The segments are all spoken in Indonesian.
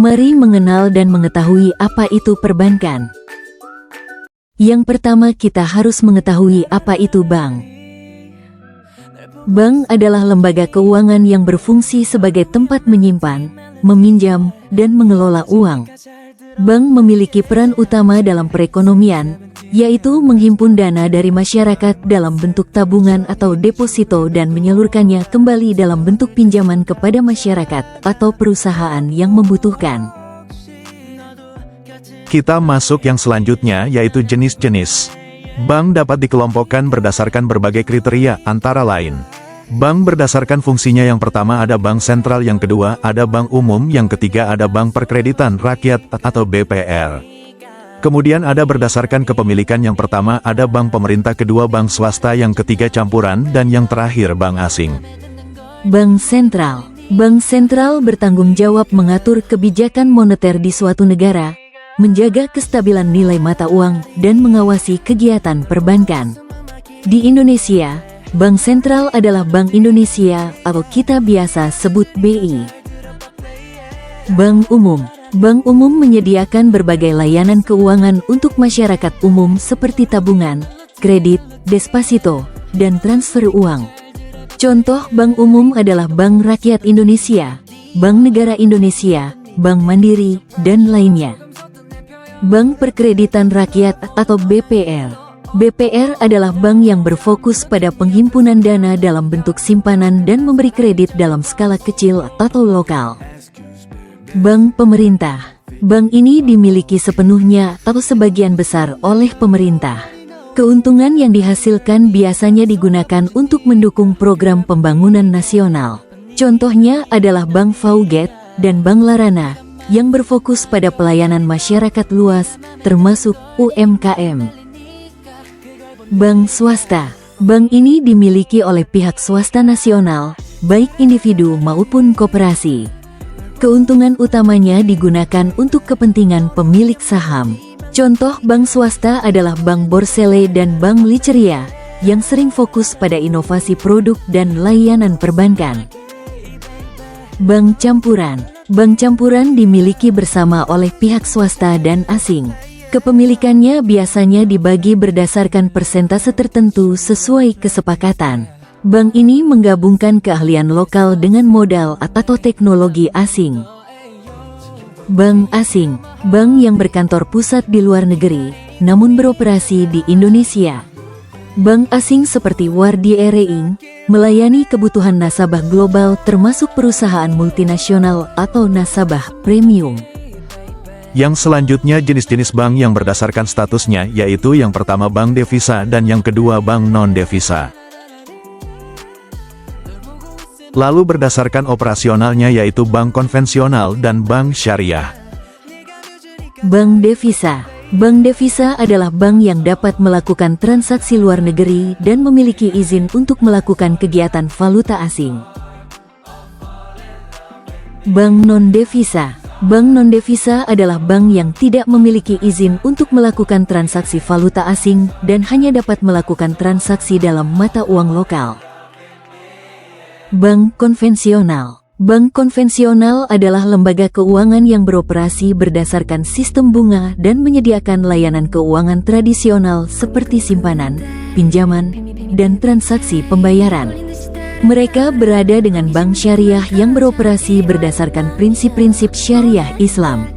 Mari mengenal dan mengetahui apa itu perbankan. Yang pertama, kita harus mengetahui apa itu bank. Bank adalah lembaga keuangan yang berfungsi sebagai tempat menyimpan, meminjam, dan mengelola uang. Bank memiliki peran utama dalam perekonomian, yaitu menghimpun dana dari masyarakat dalam bentuk tabungan atau deposito dan menyalurkannya kembali dalam bentuk pinjaman kepada masyarakat atau perusahaan yang membutuhkan. Kita masuk yang selanjutnya, yaitu jenis-jenis. Bank dapat dikelompokkan berdasarkan berbagai kriteria, antara lain. Bank berdasarkan fungsinya, yang pertama ada bank sentral, yang kedua ada bank umum, yang ketiga ada bank perkreditan rakyat atau BPR. Kemudian ada berdasarkan kepemilikan, yang pertama ada bank pemerintah, kedua bank swasta, yang ketiga campuran, dan yang terakhir bank asing. Bank sentral. Bank sentral bertanggung jawab mengatur kebijakan moneter di suatu negara, menjaga kestabilan nilai mata uang, dan mengawasi kegiatan perbankan. Di Indonesia, Bank Sentral adalah Bank Indonesia atau kita biasa sebut BI. Bank umum. Bank umum menyediakan berbagai layanan keuangan untuk masyarakat umum seperti tabungan, kredit, deposito, dan transfer uang. Contoh bank umum adalah Bank Rakyat Indonesia, Bank Negara Indonesia, Bank Mandiri, dan lainnya. Bank Perkreditan Rakyat atau BPR. BPR adalah bank yang berfokus pada penghimpunan dana dalam bentuk simpanan dan memberi kredit dalam skala kecil atau lokal. Bank pemerintah. Bank ini dimiliki sepenuhnya atau sebagian besar oleh pemerintah. Keuntungan yang dihasilkan biasanya digunakan untuk mendukung program pembangunan nasional. Contohnya adalah Bank Fauget dan Bank Larana, yang berfokus pada pelayanan masyarakat luas, termasuk UMKM. Bank swasta. Bank ini dimiliki oleh pihak swasta nasional, baik individu maupun koperasi. Keuntungan utamanya digunakan untuk kepentingan pemilik saham. Contoh bank swasta adalah Bank Borsele dan Bank Liceria, yang sering fokus pada inovasi produk dan layanan perbankan. Bank campuran. Bank campuran dimiliki bersama oleh pihak swasta dan asing. Kepemilikannya biasanya dibagi berdasarkan persentase tertentu sesuai kesepakatan. Bank ini menggabungkan keahlian lokal dengan modal atau teknologi asing. Bank asing. Bank yang berkantor pusat di luar negeri, namun beroperasi di Indonesia. Bank asing seperti Wardi Ering melayani kebutuhan nasabah global termasuk perusahaan multinasional atau nasabah premium. Yang selanjutnya jenis-jenis bank yang berdasarkan statusnya, yaitu yang pertama bank devisa dan yang kedua bank non-devisa. Lalu berdasarkan operasionalnya, yaitu bank konvensional dan bank syariah. Bank devisa. Bank devisa adalah bank yang dapat melakukan transaksi luar negeri dan memiliki izin untuk melakukan kegiatan valuta asing. Bank non-devisa. Bank non-devisa adalah bank yang tidak memiliki izin untuk melakukan transaksi valuta asing dan hanya dapat melakukan transaksi dalam mata uang lokal. Bank konvensional. Bank konvensional adalah lembaga keuangan yang beroperasi berdasarkan sistem bunga dan menyediakan layanan keuangan tradisional seperti simpanan, pinjaman, dan transaksi pembayaran. Mereka berada dengan bank syariah yang beroperasi berdasarkan prinsip-prinsip syariah Islam.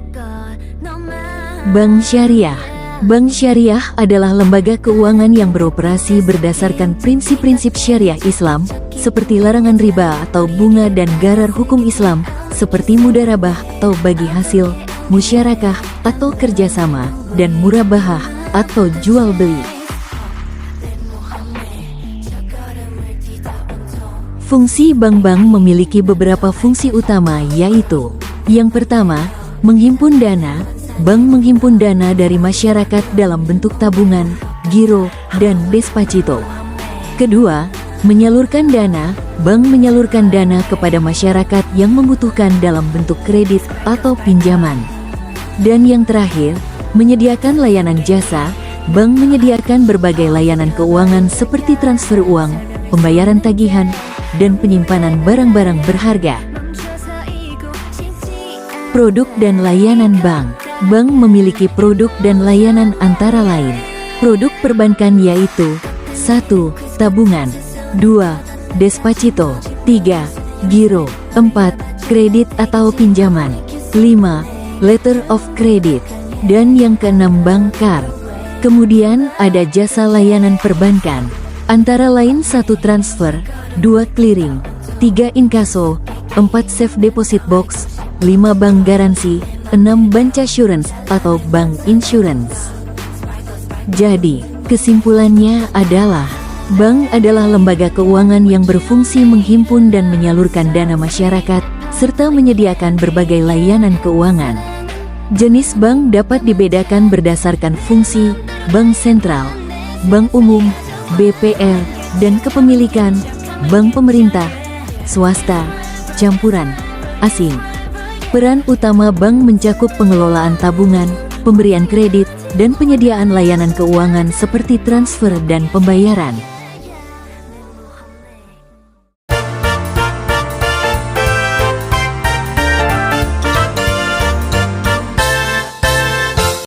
Bank syariah. Bank syariah adalah lembaga keuangan yang beroperasi berdasarkan prinsip-prinsip syariah Islam, seperti larangan riba atau bunga dan garar hukum Islam, seperti mudharabah atau bagi hasil, musyarakah atau kerjasama, dan murabahah atau jual beli. Fungsi bank-bank memiliki beberapa fungsi utama, yaitu yang pertama, menghimpun dana. Bank menghimpun dana dari masyarakat dalam bentuk tabungan, giro, dan deposito. Kedua, menyalurkan dana. Bank menyalurkan dana kepada masyarakat yang membutuhkan dalam bentuk kredit atau pinjaman. Dan yang terakhir, menyediakan layanan jasa. Bank menyediakan berbagai layanan keuangan seperti transfer uang, pembayaran tagihan, dan penyimpanan barang-barang berharga. Produk dan layanan bank. Bank memiliki produk dan layanan antara lain. Produk perbankan yaitu 1. Tabungan 2. Despacito 3. Giro 4. Kredit atau pinjaman 5. Letter of credit dan yang keenam bank card. Kemudian ada jasa layanan perbankan, antara lain 1 transfer, 2 clearing, 3 inkaso, 4 safe deposit box, 5 bank garansi, 6 bancassurance atau bank insurance. Jadi, kesimpulannya adalah, bank adalah lembaga keuangan yang berfungsi menghimpun dan menyalurkan dana masyarakat, serta menyediakan berbagai layanan keuangan. Jenis bank dapat dibedakan berdasarkan fungsi, bank sentral, bank umum, BPR, dan kepemilikan, bank pemerintah, swasta, campuran, asing. Peran utama bank mencakup pengelolaan tabungan, pemberian kredit, dan penyediaan layanan keuangan seperti transfer dan pembayaran.